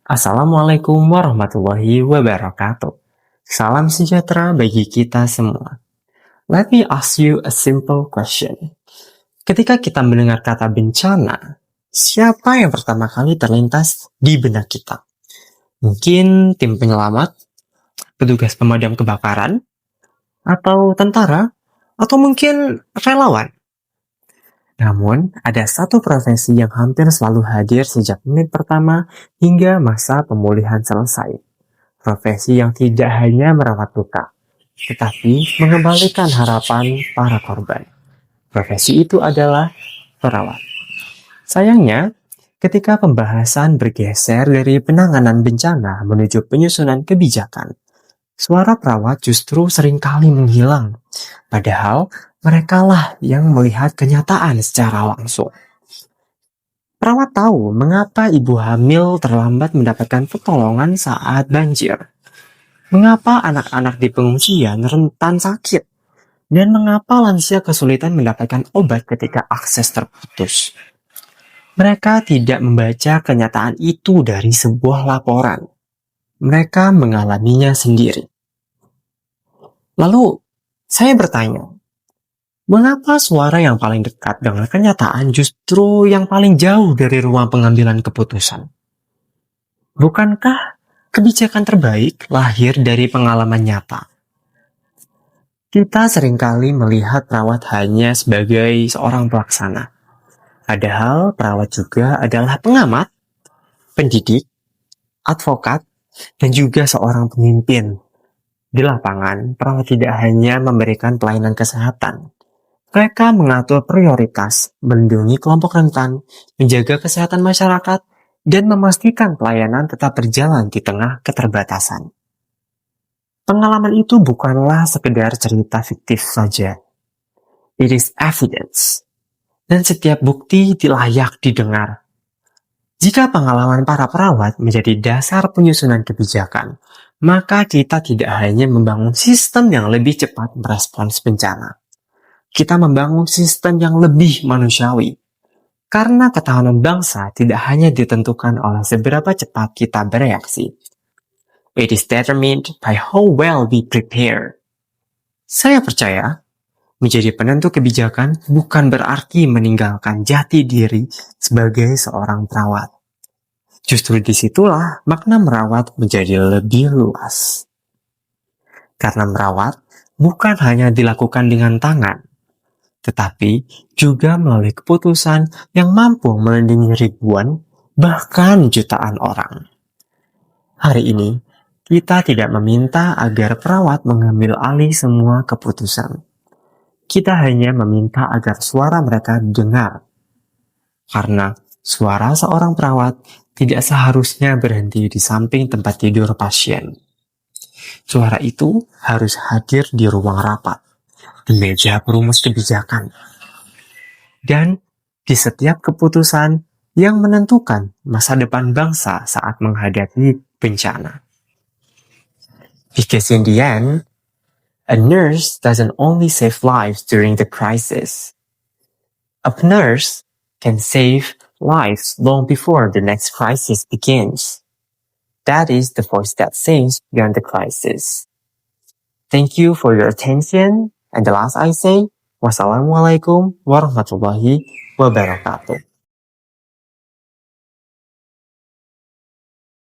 Assalamualaikum warahmatullahi wabarakatuh. Salam sejahtera bagi kita semua. Let me ask you a simple question. Ketika kita mendengar kata bencana, siapa yang pertama kali terlintas di benak kita? Mungkin tim penyelamat, petugas pemadam kebakaran, atau tentara, atau mungkin relawan. Namun, ada satu profesi yang hampir selalu hadir sejak menit pertama hingga masa pemulihan selesai. Profesi yang tidak hanya merawat luka, tetapi mengembalikan harapan para korban. Profesi itu adalah perawat. Sayangnya, ketika pembahasan bergeser dari penanganan bencana menuju penyusunan kebijakan, suara perawat justru seringkali menghilang. Padahal, merekalah yang melihat kenyataan secara langsung. Perawat tahu mengapa ibu hamil terlambat mendapatkan pertolongan saat banjir. Mengapa anak-anak di pengungsian rentan sakit? Dan mengapa lansia kesulitan mendapatkan obat ketika akses terputus? Mereka tidak membaca kenyataan itu dari sebuah laporan. Mereka mengalaminya sendiri. Lalu, saya bertanya, mengapa suara yang paling dekat dengan kenyataan justru yang paling jauh dari ruang pengambilan keputusan? Bukankah kebijakan terbaik lahir dari pengalaman nyata? Kita seringkali melihat perawat hanya sebagai seorang pelaksana. Padahal perawat juga adalah pengamat, pendidik, advokat, dan juga seorang pemimpin. Di lapangan, perawat tidak hanya memberikan pelayanan kesehatan. Mereka mengatur prioritas, melindungi kelompok rentan, menjaga kesehatan masyarakat, dan memastikan pelayanan tetap berjalan di tengah keterbatasan. Pengalaman itu bukanlah sekedar cerita fiktif saja. It is evidence. Dan setiap bukti layak didengar. Jika pengalaman para perawat menjadi dasar penyusunan kebijakan, maka kita tidak hanya membangun sistem yang lebih cepat merespons bencana. Kita membangun sistem yang lebih manusiawi. Karena ketahanan bangsa tidak hanya ditentukan oleh seberapa cepat kita bereaksi. It is determined by how well we prepare. Saya percaya, menjadi penentu kebijakan bukan berarti meninggalkan jati diri sebagai seorang perawat. Justru disitulah makna merawat menjadi lebih luas. Karena merawat bukan hanya dilakukan dengan tangan, tetapi juga melalui keputusan yang mampu melindungi ribuan, bahkan jutaan orang. Hari ini, kita tidak meminta agar perawat mengambil alih semua keputusan. Kita hanya meminta agar suara mereka didengar. Karena suara seorang perawat tidak seharusnya berhenti di samping tempat tidur pasien. Suara itu harus hadir di ruang rapat, di meja perumus kebijakan, dan di setiap keputusan yang menentukan masa depan bangsa saat menghadapi bencana. Because in the end, a nurse doesn't only save lives during the crisis. A nurse can save lives long before the next crisis begins. That is the voice that sings beyond the crisis. Thank you for your attention. And the last I say, wassalamualaikum warahmatullahi wabarakatuh.